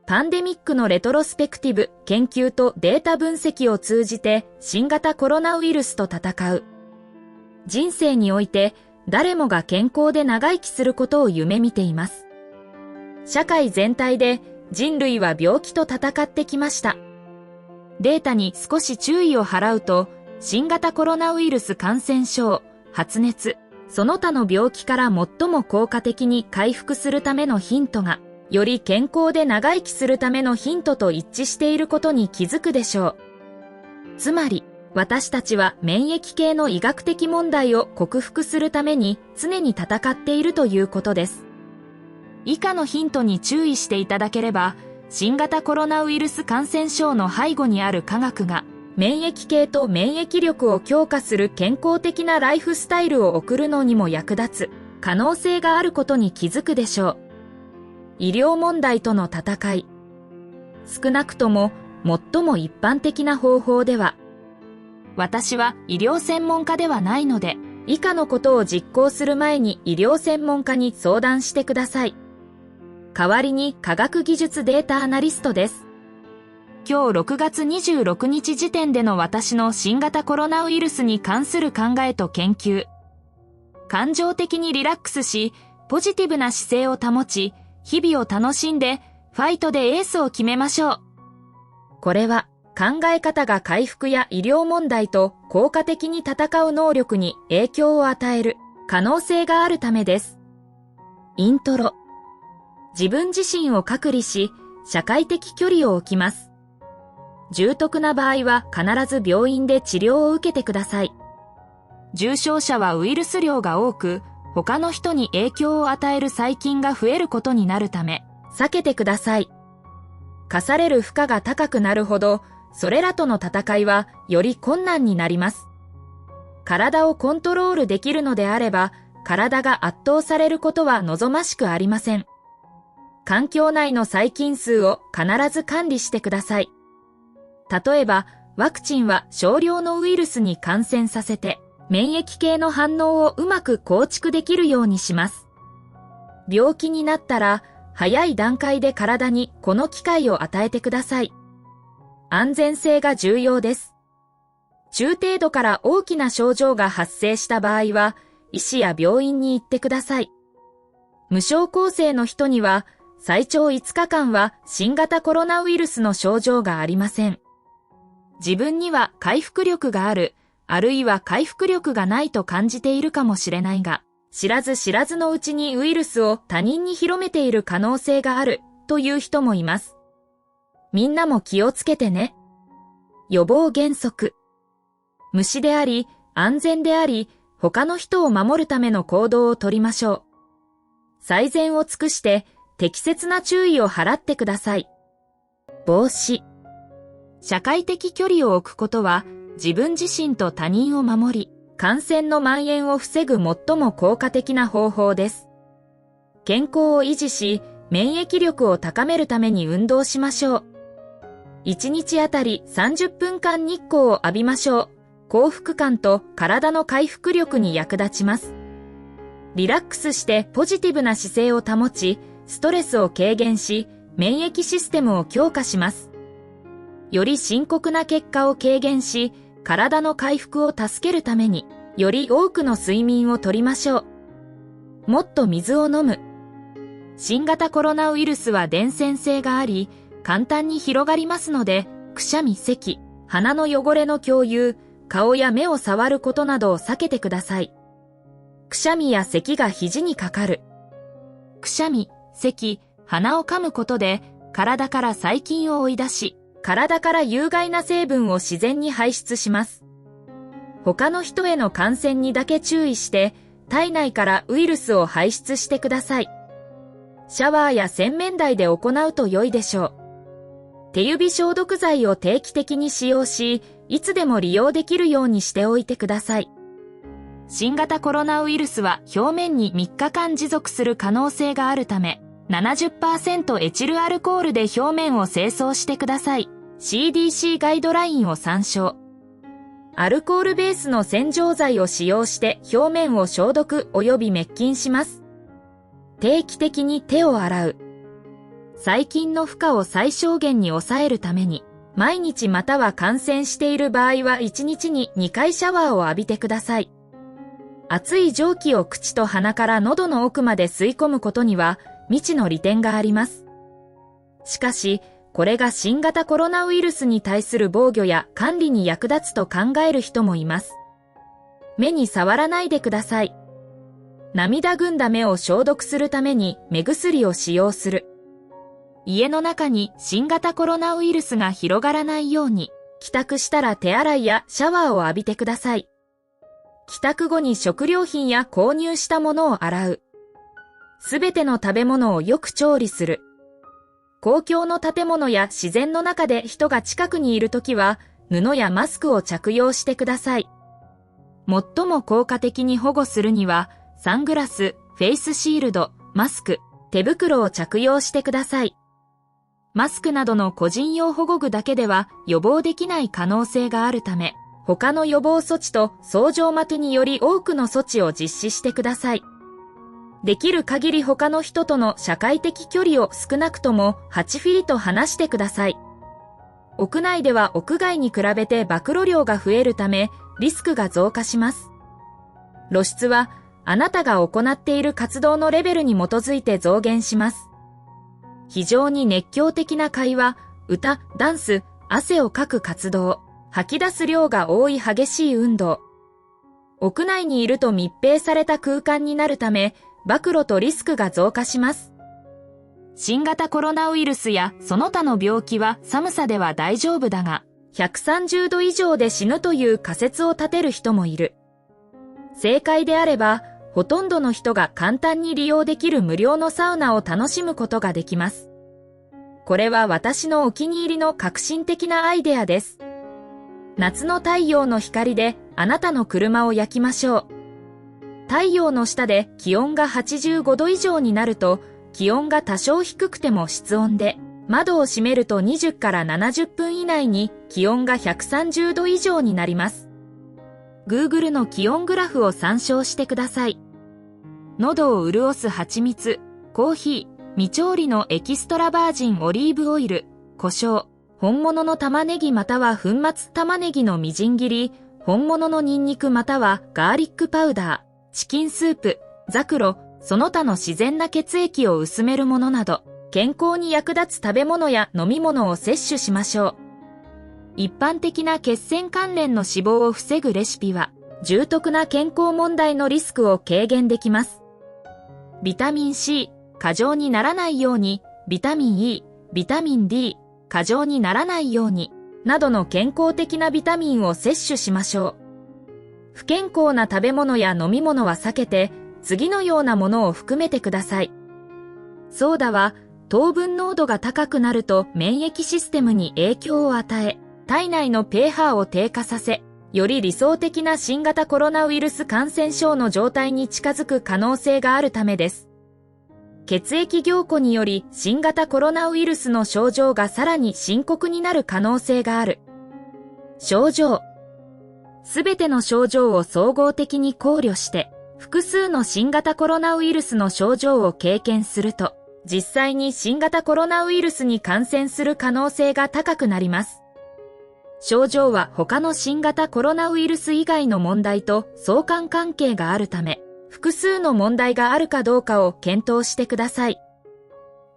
パンデミックのレトロスペクティブ研究とデータ分析を通じて新型コロナウイルスと戦う。人生において誰もが健康で長生きすることを夢見ています。社会全体で人類は病気と戦ってきました。データに少し注意を払うと、新型コロナウイルス感染症、発熱、その他の病気から最も効果的に回復するためのヒントが、より健康で長生きするためのヒントと一致していることに気づくでしょう。つまり、私たちは免疫系の医学的問題を克服するために常に戦っているということです。以下のヒントに注意していただければ、新型コロナウイルス感染症の背後にある科学が、免疫系と免疫力を強化する健康的なライフスタイルを送るのにも役立つ可能性があることに気づくでしょう。医療問題との戦い。少なくとも最も一般的な方法では、私は医療専門家ではないので、以下のことを実行する前に医療専門家に相談してください。代わりに科学技術データアナリストです。今日6月26日時点での私の新型コロナウイルスに関する考えと研究。感情的にリラックスし、ポジティブな姿勢を保ち、日々を楽しんで、ファイトでエースを決めましょう。これは、考え方が回復や医療問題と効果的に戦う能力に影響を与える可能性があるためです。イントロ。自分自身を隔離し、社会的距離を置きます。重篤な場合は必ず病院で治療を受けてください。重症者はウイルス量が多く、他の人に影響を与える細菌が増えることになるため、避けてください。課される負荷が高くなるほど、それらとの戦いはより困難になります。体をコントロールできるのであれば、体が圧倒されることは望ましくありません。環境内の細菌数を必ず管理してください。例えば、ワクチンは少量のウイルスに感染させて、免疫系の反応をうまく構築できるようにします。病気になったら、早い段階で体にこの機会を与えてください。安全性が重要です。中程度から大きな症状が発生した場合は、医師や病院に行ってください。無症候性の人には、最長5日間は新型コロナウイルスの症状がありません。自分には回復力がある、あるいは回復力がないと感じているかもしれないが、知らず知らずのうちにウイルスを他人に広めている可能性があるという人もいます。みんなも気をつけてね。予防原則。虫であり、安全であり、他の人を守るための行動をとりましょう。最善を尽くして適切な注意を払ってください。防止。社会的距離を置くことは自分自身と他人を守り、感染の蔓延を防ぐ最も効果的な方法です。健康を維持し、免疫力を高めるために運動しましょう。1日あたり30分間日光を浴びましょう。幸福感と体の回復力に役立ちます。リラックスしてポジティブな姿勢を保ち、ストレスを軽減し、免疫システムを強化します。より深刻な結果を軽減し、体の回復を助けるために、より多くの睡眠をとりましょう。もっと水を飲む。新型コロナウイルスは伝染性があり、簡単に広がりますので、くしゃみ、咳、鼻の汚れの共有、顔や目を触ることなどを避けてください。くしゃみや咳が肘にかかる。くしゃみ、咳、鼻を噛むことで、体から細菌を追い出し、体から有害な成分を自然に排出します。他の人への感染にだけ注意して、体内からウイルスを排出してください。シャワーや洗面台で行うと良いでしょう。手指消毒剤を定期的に使用し、いつでも利用できるようにしておいてください。新型コロナウイルスは表面に3日間持続する可能性があるため、70% エチルアルコールで表面を清掃してください。CDC ガイドラインを参照。アルコールベースの洗浄剤を使用して表面を消毒及び滅菌します。定期的に手を洗う。細菌の負荷を最小限に抑えるために、毎日または感染している場合は1日に2回シャワーを浴びてください。熱い蒸気を口と鼻から喉の奥まで吸い込むことには未知の利点があります。しかし、これが新型コロナウイルスに対する防御や管理に役立つと考える人もいます。目に触らないでください。涙ぐんだ目を消毒するために目薬を使用する。家の中に新型コロナウイルスが広がらないように、帰宅したら手洗いやシャワーを浴びてください。帰宅後に食料品や購入したものを洗う。すべての食べ物をよく調理する。公共の建物や自然の中で人が近くにいるときは、布やマスクを着用してください。最も効果的に保護するには、サングラス、フェイスシールド、マスク、手袋を着用してください。マスクなどの個人用保護具だけでは予防できない可能性があるため、他の予防措置と相乗的により多くの措置を実施してください。できる限り他の人との社会的距離を少なくとも8フィート離してください。屋内では屋外に比べて暴露量が増えるためリスクが増加します。露出はあなたが行っている活動のレベルに基づいて増減します。非常に熱狂的な会話、歌、ダンス、汗をかく活動、吐き出す量が多い激しい運動。屋内にいると密閉された空間になるため、暴露とリスクが増加します。新型コロナウイルスやその他の病気は寒さでは大丈夫だが、130度以上で死ぬという仮説を立てる人もいる。正解であれば、ほとんどの人が簡単に利用できる無料のサウナを楽しむことができます。これは私のお気に入りの革新的なアイデアです。夏の太陽の光であなたの車を焼きましょう。太陽の下で気温が85度以上になると、気温が多少低くても室温で、窓を閉めると20から70分以内に気温が130度以上になります。Google の気温グラフを参照してください。喉を潤す蜂蜜、コーヒー、未調理のエキストラバージンオリーブオイル、胡椒、本物の玉ねぎまたは粉末玉ねぎのみじん切り、本物のニンニクまたはガーリックパウダー、チキンスープ、ザクロ、その他の自然な血液を薄めるものなど、健康に役立つ食べ物や飲み物を摂取しましょう。一般的な血栓関連の死亡を防ぐレシピは、重篤な健康問題のリスクを軽減できます。ビタミン C、過剰にならないように、ビタミン E、ビタミン D、過剰にならないように、などの健康的なビタミンを摂取しましょう。不健康な食べ物や飲み物は避けて、次のようなものを含めてください。ソーダは糖分濃度が高くなると免疫システムに影響を与え、体内の pH を低下させ、より理想的な新型コロナウイルス感染症の状態に近づく可能性があるためです。血液凝固により新型コロナウイルスの症状がさらに深刻になる可能性がある。症状。すべての症状を総合的に考慮して、複数の新型コロナウイルスの症状を経験すると、実際に新型コロナウイルスに感染する可能性が高くなります。症状は他の新型コロナウイルス以外の問題と相関関係があるため、複数の問題があるかどうかを検討してください。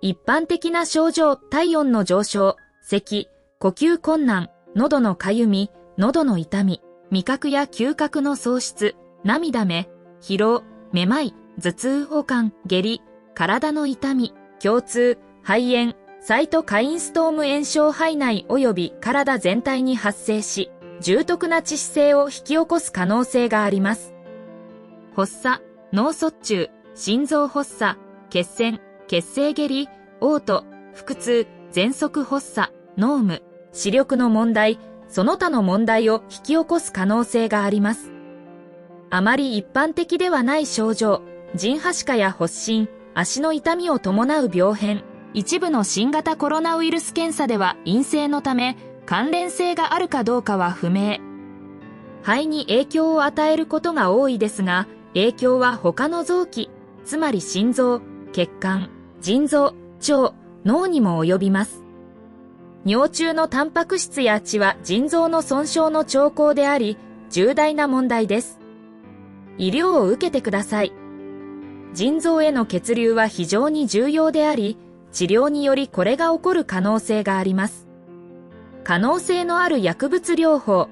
一般的な症状、体温の上昇、咳、呼吸困難、喉のかゆみ、喉の痛み、味覚や嗅覚の喪失、涙目、疲労、めまい、頭痛悪寒、下痢、体の痛み、胸痛、肺炎、サイトカインストーム炎症肺内及び体全体に発生し、重篤な致死性を引き起こす可能性があります。発作、脳卒中、心臓発作、血栓、血清下痢、嘔吐、腹痛、喘息発作、脳無、視力の問題、その他の問題を引き起こす可能性があります。あまり一般的ではない症状、腎破歯科や発疹、足の痛みを伴う病変、一部の新型コロナウイルス検査では陰性のため、関連性があるかどうかは不明。肺に影響を与えることが多いですが、影響は他の臓器、つまり心臓、血管、腎臓、腸、脳にも及びます。尿中のタンパク質や血は腎臓の損傷の兆候であり、重大な問題です。医療を受けてください。腎臓への血流は非常に重要であり、治療によりこれが起こる可能性があります。可能性のある薬物療法。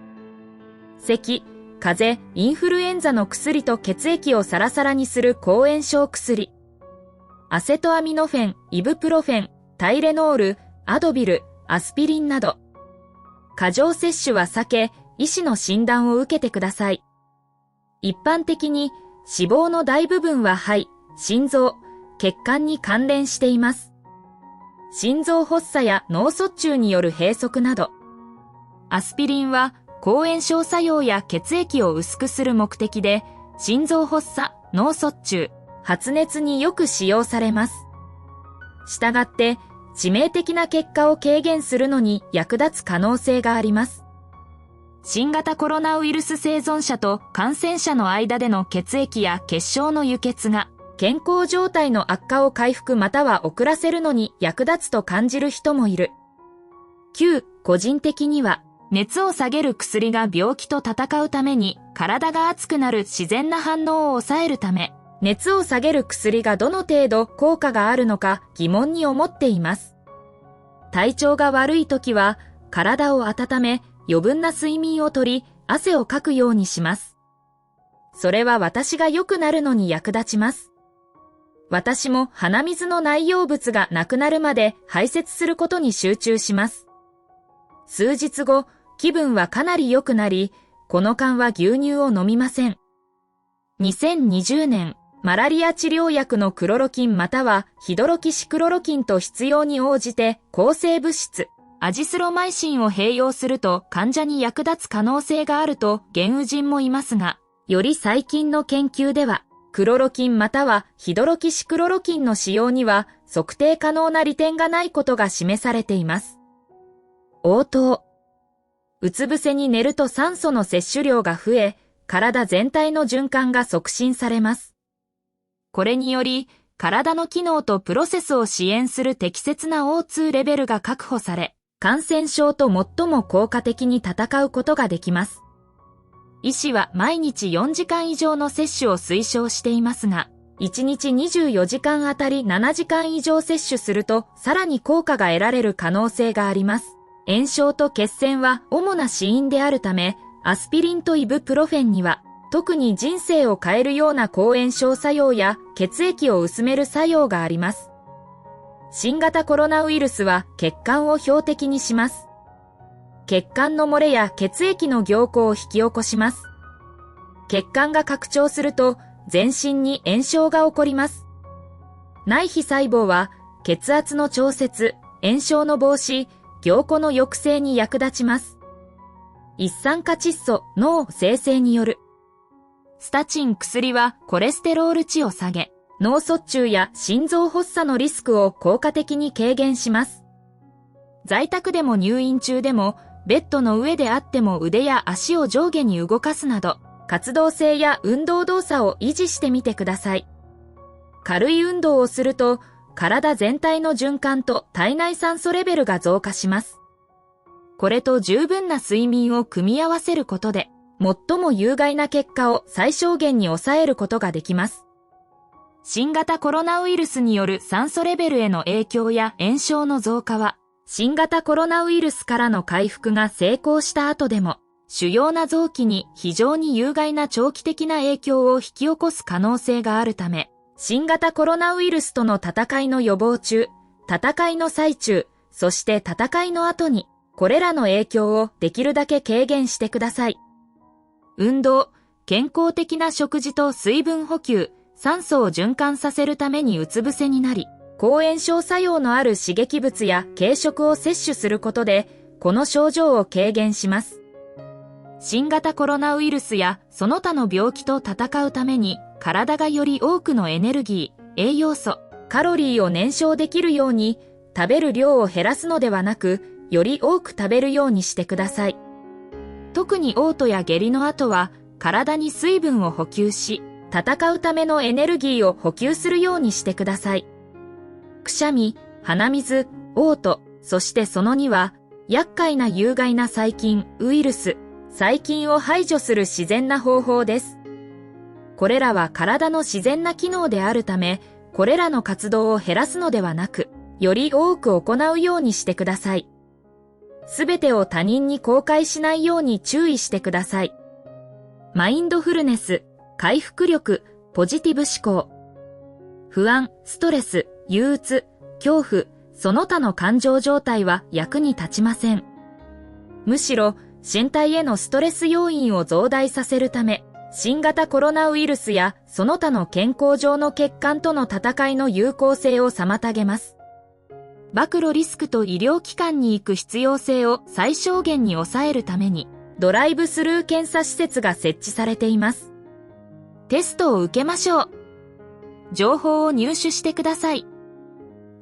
咳、風邪、インフルエンザの薬と血液をサラサラにする抗炎症薬。アセトアミノフェン、イブプロフェン、タイレノール、アドビル、アスピリンなど。過剰摂取は避け、医師の診断を受けてください。一般的に脂肪の大部分は肺、心臓、血管に関連しています。心臓発作や脳卒中による閉塞など。アスピリンは抗炎症作用や血液を薄くする目的で、心臓発作、脳卒中、発熱によく使用されます。したがって、致命的な結果を軽減するのに役立つ可能性があります。新型コロナウイルス生存者と感染者の間での血液や血小の輸血が健康状態の悪化を回復または遅らせるのに役立つと感じる人もいる。9、個人的には熱を下げる薬が病気と戦うために体が熱くなる自然な反応を抑えるため、熱を下げる薬がどの程度効果があるのか疑問に思っています。体調が悪い時は体を温め、余分な睡眠をとり、汗をかくようにします。それは私が良くなるのに役立ちます。私も鼻水の内容物がなくなるまで排泄することに集中します。数日後、気分はかなり良くなり、この間は牛乳を飲みません。2020年、マラリア治療薬のクロロキンまたはヒドロキシクロロキンと必要に応じて抗生物質、アジスロマイシンを併用すると患者に役立つ可能性があると言う人もいますが、より最近の研究では、クロロキンまたはヒドロキシクロロキンの使用には測定可能な利点がないことが示されています。応答。うつ伏せに寝ると酸素の摂取量が増え、体全体の循環が促進されます。これにより、体の機能とプロセスを支援する適切な O2 レベルが確保され、感染症と最も効果的に戦うことができます。医師は毎日4時間以上の摂取を推奨していますが、1日24時間あたり7時間以上摂取するとさらに効果が得られる可能性があります。炎症と血栓は主な死因であるため、アスピリンとイブプロフェンには、特に人生を変えるような抗炎症作用や血液を薄める作用があります。新型コロナウイルスは血管を標的にします。血管の漏れや血液の凝固を引き起こします。血管が拡張すると全身に炎症が起こります。内皮細胞は血圧の調節、炎症の防止、凝固の抑制に役立ちます。一酸化窒素、脳生成による。スタチン薬はコレステロール値を下げ、脳卒中や心臓発作のリスクを効果的に軽減します。在宅でも入院中でも、ベッドの上であっても腕や足を上下に動かすなど、活動性や運動動作を維持してみてください。軽い運動をすると、体全体の循環と体内酸素レベルが増加します。これと十分な睡眠を組み合わせることで、最も有害な結果を最小限に抑えることができます。新型コロナウイルスによる酸素レベルへの影響や炎症の増加は、新型コロナウイルスからの回復が成功した後でも、主要な臓器に非常に有害な長期的な影響を引き起こす可能性があるため、新型コロナウイルスとの戦いの予防中、戦いの最中、そして戦いの後に、これらの影響をできるだけ軽減してください。運動、健康的な食事と水分補給、酸素を循環させるためにうつ伏せになり、抗炎症作用のある刺激物や軽食を摂取することで、この症状を軽減します。新型コロナウイルスやその他の病気と戦うために、体がより多くのエネルギー、栄養素、カロリーを燃焼できるように、食べる量を減らすのではなく、より多く食べるようにしてください。特に嘔吐や下痢の後は、体に水分を補給し、戦うためのエネルギーを補給するようにしてください。くしゃみ、鼻水、嘔吐、そしてその2は、厄介な有害な細菌、ウイルス、細菌を排除する自然な方法です。これらは体の自然な機能であるため、これらの活動を減らすのではなく、より多く行うようにしてください。すべてを他人に公開しないように注意してください。マインドフルネス、回復力、ポジティブ思考。不安、ストレス、憂鬱、恐怖、その他の感情状態は役に立ちません。むしろ、身体へのストレス要因を増大させるため、新型コロナウイルスやその他の健康上の欠陥との戦いの有効性を妨げます。暴露リスクと医療機関に行く必要性を最小限に抑えるために、ドライブスルー検査施設が設置されています。テストを受けましょう。情報を入手してください。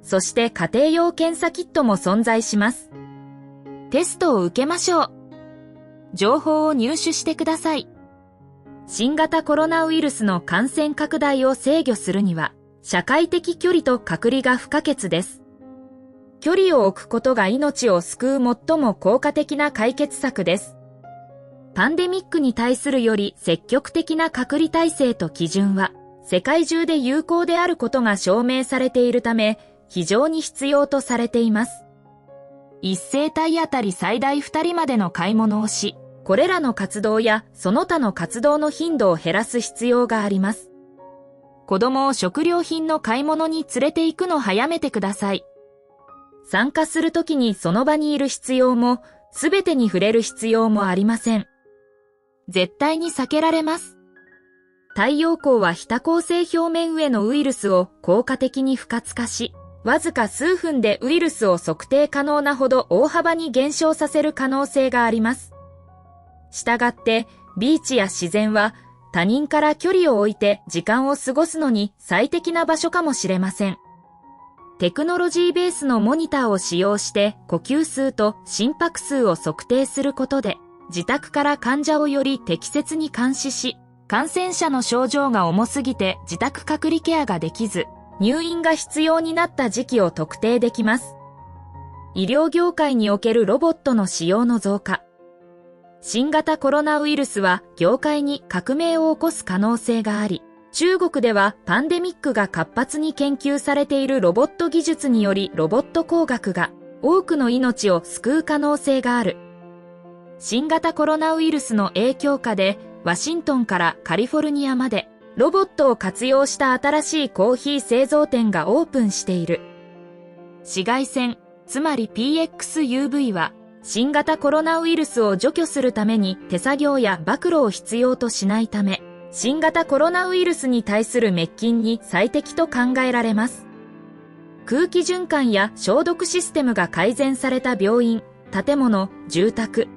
そして家庭用検査キットも存在します。テストを受けましょう。情報を入手してください。新型コロナウイルスの感染拡大を制御するには、社会的距離と隔離が不可欠です。距離を置くことが命を救う最も効果的な解決策です。パンデミックに対するより積極的な隔離体制と基準は、世界中で有効であることが証明されているため、非常に必要とされています。一世帯あたり最大2人までの買い物をし、これらの活動やその他の活動の頻度を減らす必要があります。子供を食料品の買い物に連れて行くのを早めてください。参加するときにその場にいる必要も、すべてに触れる必要もありません。絶対に避けられます。太陽光は非多孔性表面上のウイルスを効果的に不活化し、わずか数分でウイルスを測定可能なほど大幅に減少させる可能性があります。したがって、ビーチや自然は他人から距離を置いて時間を過ごすのに最適な場所かもしれません。テクノロジーベースのモニターを使用して呼吸数と心拍数を測定することで、自宅から患者をより適切に監視し、感染者の症状が重すぎて自宅隔離ケアができず、入院が必要になった時期を特定できます。医療業界におけるロボットの使用の増加。新型コロナウイルスは業界に革命を起こす可能性があり、中国ではパンデミックが活発に研究されているロボット技術によりロボット工学が多くの命を救う可能性がある。新型コロナウイルスの影響下でワシントンからカリフォルニアまでロボットを活用した新しいコーヒー製造店がオープンしている。紫外線、つまり PXUV は新型コロナウイルスを除去するために手作業や暴露を必要としないため、新型コロナウイルスに対する滅菌に最適と考えられます。空気循環や消毒システムが改善された病院、建物、住宅、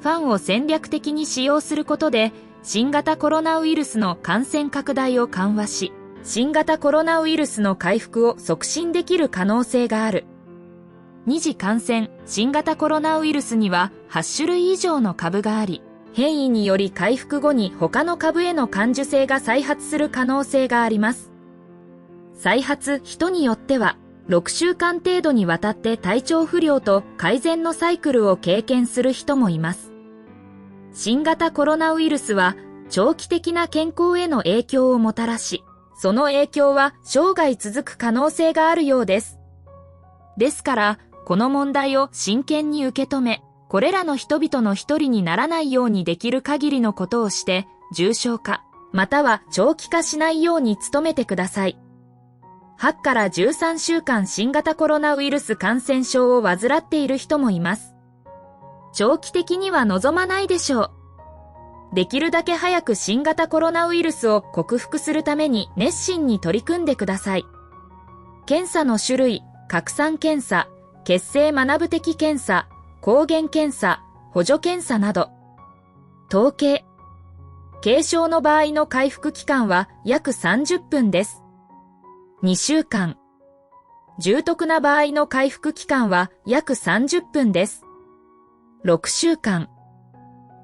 ファンを戦略的に使用することで、新型コロナウイルスの感染拡大を緩和し、新型コロナウイルスの回復を促進できる可能性がある。二次感染、新型コロナウイルスには8種類以上の株があり、変異により回復後に他の株への感受性が再発する可能性があります。再発、人によっては、6週間程度にわたって体調不良と改善のサイクルを経験する人もいます。新型コロナウイルスは長期的な健康への影響をもたらし、その影響は生涯続く可能性があるようです。ですから、この問題を真剣に受け止め、これらの人々の一人にならないようにできる限りのことをして、重症化、または長期化しないように努めてください。8から13週間新型コロナウイルス感染症を患っている人もいます。長期的には望まないでしょう。できるだけ早く新型コロナウイルスを克服するために熱心に取り組んでください。検査の種類、拡散検査、血清学部的検査、抗原検査、補助検査など。統計。軽症の場合の回復期間は約30分です。2週間。重篤な場合の回復期間は約30分です。6週間。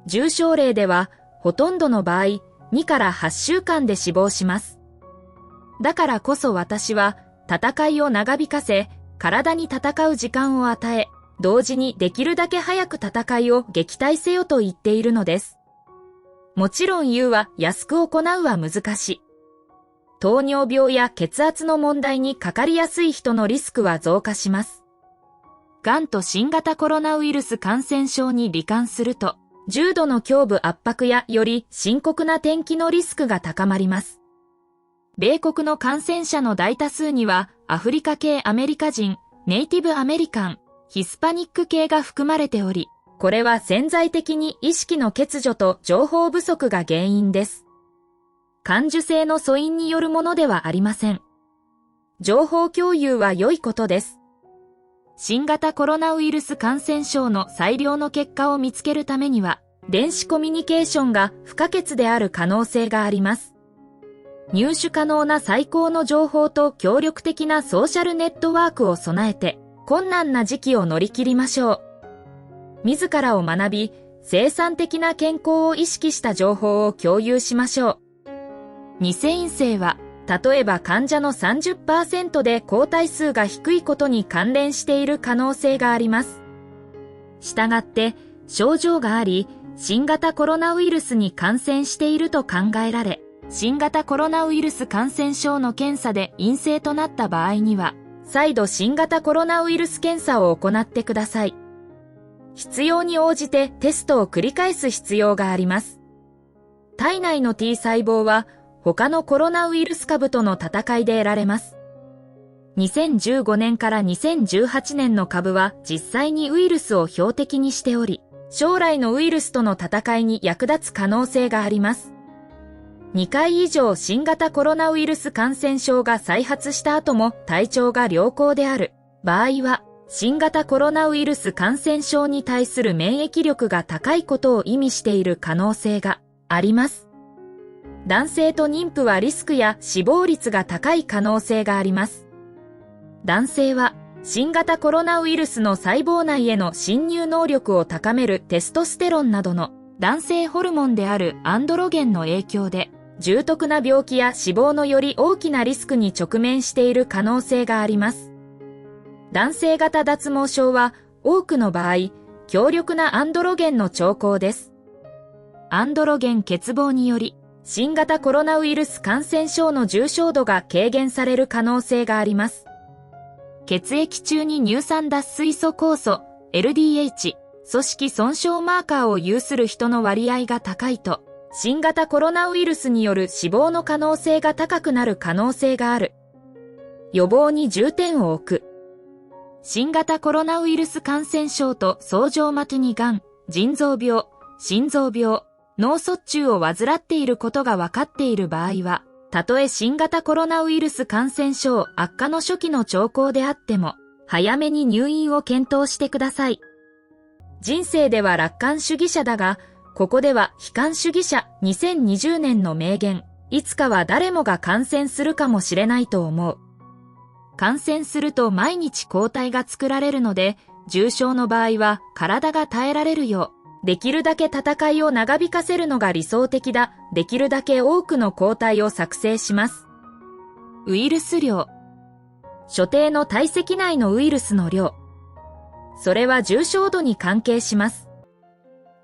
重症例では、ほとんどの場合、2から8週間で死亡します。だからこそ私は、戦いを長引かせ、体に戦う時間を与え、同時にできるだけ早く戦いを撃退せよと言っているのです。もちろん言うは安く行うは難しい。糖尿病や血圧の問題にかかりやすい人のリスクは増加します。がんと新型コロナウイルス感染症に罹患すると、重度の胸部圧迫やより深刻な転機のリスクが高まります。米国の感染者の大多数には、アフリカ系アメリカ人、ネイティブアメリカン、ヒスパニック系が含まれており、これは潜在的に意識の欠如と情報不足が原因です。感受性の素因によるものではありません。情報共有は良いことです。新型コロナウイルス感染症の最良の結果を見つけるためには、電子コミュニケーションが不可欠である可能性があります。入手可能な最高の情報と協力的なソーシャルネットワークを備えて、困難な時期を乗り切りましょう。自らを学び、生産的な健康を意識した情報を共有しましょう。偽陰性は、例えば患者の 30% で抗体数が低いことに関連している可能性があります。したがって、症状があり、新型コロナウイルスに感染していると考えられ、新型コロナウイルス感染症の検査で陰性となった場合には、再度新型コロナウイルス検査を行ってください。必要に応じてテストを繰り返す必要があります。体内の T 細胞は他のコロナウイルス株との戦いで得られます。2015年から2018年の株は実際にウイルスを標的にしており、将来のウイルスとの戦いに役立つ可能性があります。2回以上新型コロナウイルス感染症が再発した後も体調が良好である場合は、新型コロナウイルス感染症に対する免疫力が高いことを意味している可能性があります。男性と妊婦はリスクや死亡率が高い可能性があります。男性は新型コロナウイルスの細胞内への侵入能力を高めるテストステロンなどの男性ホルモンであるアンドロゲンの影響で、重篤な病気や死亡のより大きなリスクに直面している可能性があります。男性型脱毛症は多くの場合、強力なアンドロゲンの兆候です。アンドロゲン欠乏により、新型コロナウイルス感染症の重症度が軽減される可能性があります。血液中に乳酸脱水素酵素、LDH、組織損傷マーカーを有する人の割合が高いと、新型コロナウイルスによる死亡の可能性が高くなる可能性がある。予防に重点を置く。新型コロナウイルス感染症と草状末にがん、腎臓病、心臓病、脳卒中を患っていることが分かっている場合は、たとえ新型コロナウイルス感染症悪化の初期の兆候であっても、早めに入院を検討してください。人生では楽観主義者だが、ここでは悲観主義者2020年の名言、いつかは誰もが感染するかもしれないと思う。感染すると毎日抗体が作られるので、重症の場合は体が耐えられるよう、できるだけ戦いを長引かせるのが理想的だ。できるだけ多くの抗体を作成します。ウイルス量。所定の体積内のウイルスの量。それは重症度に関係します。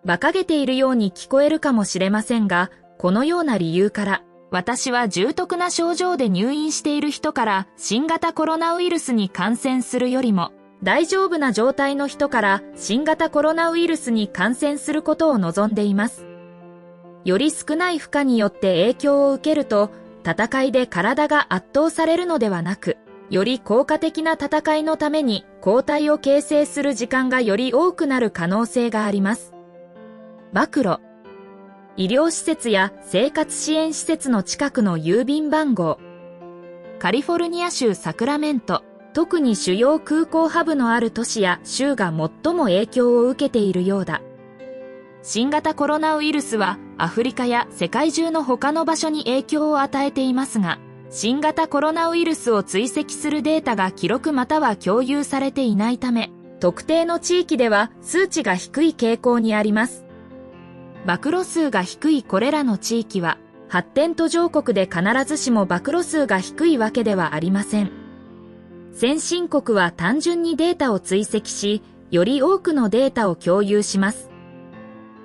馬鹿げているように聞こえるかもしれませんが、このような理由から、私は重篤な症状で入院している人から新型コロナウイルスに感染するよりも、大丈夫な状態の人から新型コロナウイルスに感染することを望んでいます。より少ない負荷によって影響を受けると、戦いで体が圧倒されるのではなく、より効果的な戦いのために抗体を形成する時間がより多くなる可能性があります。暴露。医療施設や生活支援施設の近くの郵便番号。カリフォルニア州サクラメント、特に主要空港ハブのある都市や州が最も影響を受けているようだ。新型コロナウイルスはアフリカや世界中の他の場所に影響を与えていますが、新型コロナウイルスを追跡するデータが記録または共有されていないため、特定の地域では数値が低い傾向にあります。暴露数が低いこれらの地域は、発展途上国で必ずしも暴露数が低いわけではありません。先進国は単純にデータを追跡し、より多くのデータを共有します。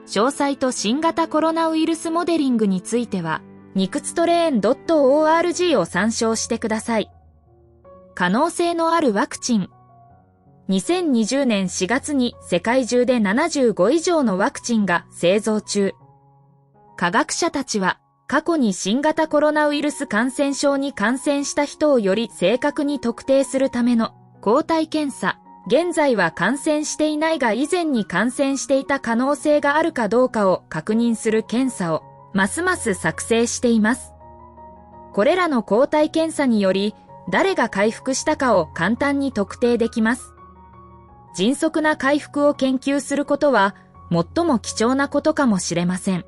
詳細と新型コロナウイルスモデリングについては、nixtrain.org を参照してください。可能性のあるワクチン。2020年4月に世界中で75以上のワクチンが製造中。科学者たちは過去に新型コロナウイルス感染症に感染した人をより正確に特定するための抗体検査、現在は感染していないが以前に感染していた可能性があるかどうかを確認する検査をますます作成しています。これらの抗体検査により誰が回復したかを簡単に特定できます。迅速な回復を研究することは最も貴重なことかもしれません。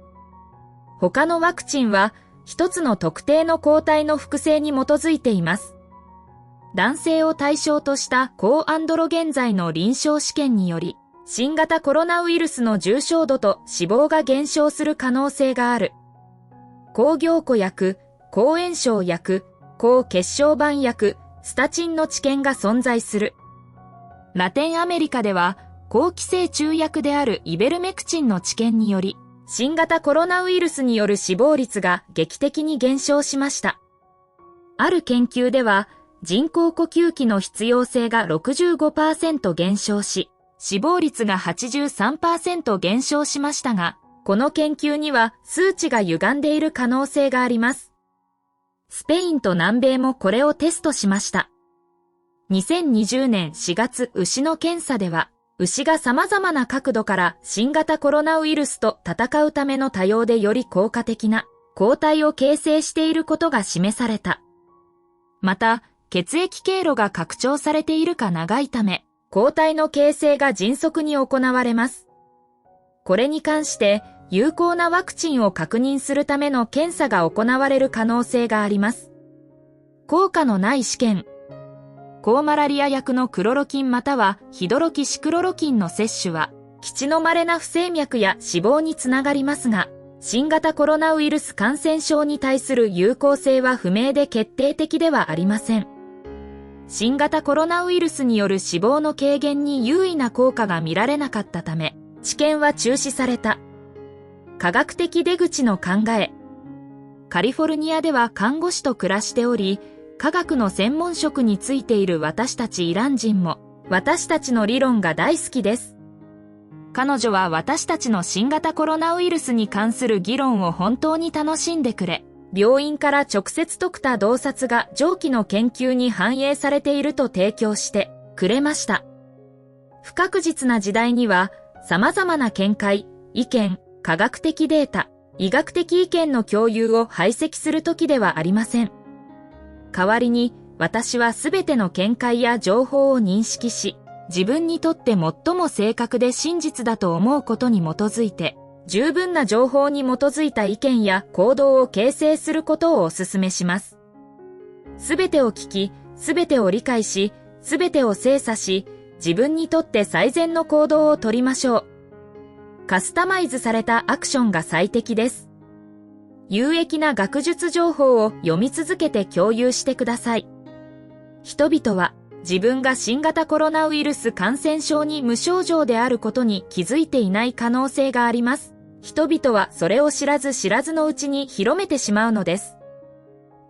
他のワクチンは一つの特定の抗体の複製に基づいています。男性を対象とした抗アンドロゲン剤の臨床試験により、新型コロナウイルスの重症度と死亡が減少する可能性がある。抗凝固薬、抗炎症薬、抗血小板薬、スタチンの治験が存在する。ラテンアメリカでは、抗寄生虫薬であるイベルメクチンの治験により、新型コロナウイルスによる死亡率が劇的に減少しました。ある研究では、人工呼吸器の必要性が 65% 減少し、死亡率が 83% 減少しましたが、この研究には数値が歪んでいる可能性があります。スペインと南米もこれをテストしました。2020年4月牛の検査では、牛が様々な角度から新型コロナウイルスと戦うための多様でより効果的な抗体を形成していることが示された。また、血液経路が拡張されているか長いため、抗体の形成が迅速に行われます。これに関して、有効なワクチンを確認するための検査が行われる可能性があります。効果のない試験。抗マラリア薬のクロロキンまたはヒドロキシクロロキンの摂取は、基地の稀な不整脈や死亡につながりますが、新型コロナウイルス感染症に対する有効性は不明で決定的ではありません。新型コロナウイルスによる死亡の軽減に優位な効果が見られなかったため、治験は中止された。科学的出口の考え。カリフォルニアでは看護師と暮らしており、科学の専門職についている私たちイラン人も、私たちの理論が大好きです。彼女は私たちの新型コロナウイルスに関する議論を本当に楽しんでくれ、病院から直接解くた洞察が上記の研究に反映されていると提供してくれました。不確実な時代には様々な見解、意見、科学的データ、医学的意見の共有を排斥する時ではありません。代わりに私はすべての見解や情報を認識し、自分にとって最も正確で真実だと思うことに基づいて、十分な情報に基づいた意見や行動を形成することをお勧めします。すべてを聞き、すべてを理解し、すべてを精査し、自分にとって最善の行動をとりましょう。カスタマイズされたアクションが最適です。有益な学術情報を読み続けて共有してください。人々は自分が新型コロナウイルス感染症に無症状であることに気づいていない可能性があります。人々はそれを知らず知らずのうちに広めてしまうのです。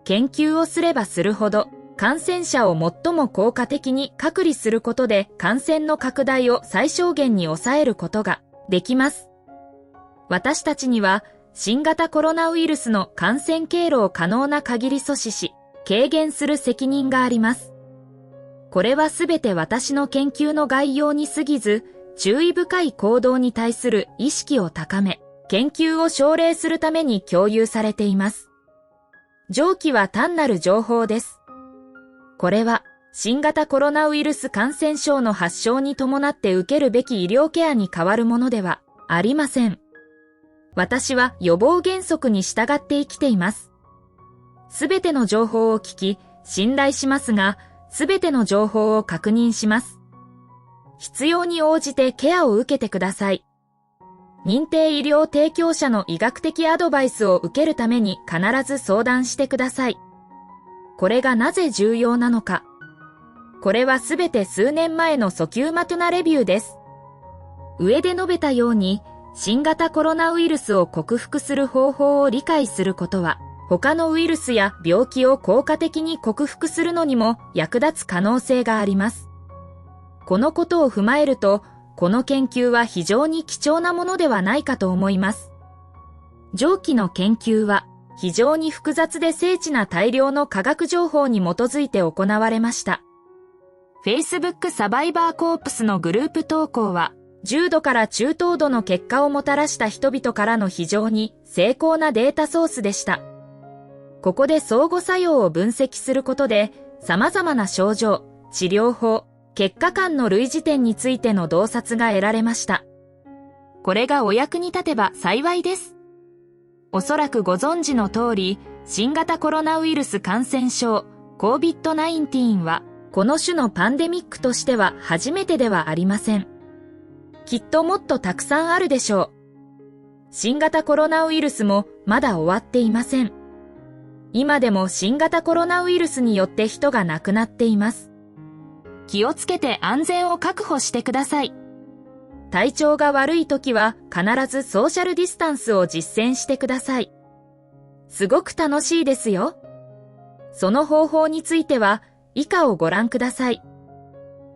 研究をすればするほど、感染者を最も効果的に隔離することで感染の拡大を最小限に抑えることができます。私たちには新型コロナウイルスの感染経路を可能な限り阻止し、軽減する責任があります。これはすべて私の研究の概要に過ぎず、注意深い行動に対する意識を高め、研究を奨励するために共有されています。上記は単なる情報です。これは、新型コロナウイルス感染症の発症に伴って受けるべき医療ケアに代わるものではありません。私は予防原則に従って生きています。すべての情報を聞き、信頼しますが、すべての情報を確認します。必要に応じてケアを受けてください。認定医療提供者の医学的アドバイスを受けるために必ず相談してください。これがなぜ重要なのか。これはすべて数年前の訴求マトゥナレビューです。上で述べたように、新型コロナウイルスを克服する方法を理解することは、他のウイルスや病気を効果的に克服するのにも役立つ可能性があります。このことを踏まえると、この研究は非常に貴重なものではないかと思います。上記の研究は、非常に複雑で精緻な大量の科学情報に基づいて行われました。Facebook サバイバーコープスのグループ投稿は、重度から中等度の結果をもたらした人々からの非常に精巧なデータソースでした。ここで相互作用を分析することで、様々な症状、治療法、結果間の類似点についての洞察が得られました。これがお役に立てば幸いです。おそらくご存知の通り、新型コロナウイルス感染症 COVID-19 は、この種のパンデミックとしては初めてではありません。きっともっとたくさんあるでしょう。新型コロナウイルスもまだ終わっていません。今でも新型コロナウイルスによって人が亡くなっています。気をつけて安全を確保してください。体調が悪い時は必ずソーシャルディスタンスを実践してください。すごく楽しいですよ。その方法については以下をご覧ください。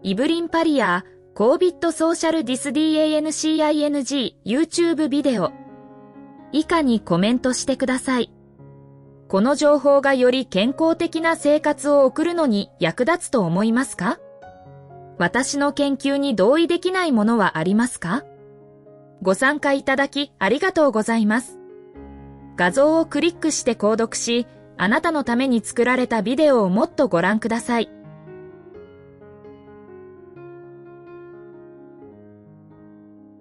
イブリン・パリアーCOVID ソーシャルディス DANCING YouTube ビデオ。以下にコメントしてください。この情報がより健康的な生活を送るのに役立つと思いますか？私の研究に同意できないものはありますか？ご参加いただきありがとうございます。画像をクリックして購読し、あなたのために作られたビデオをもっとご覧ください。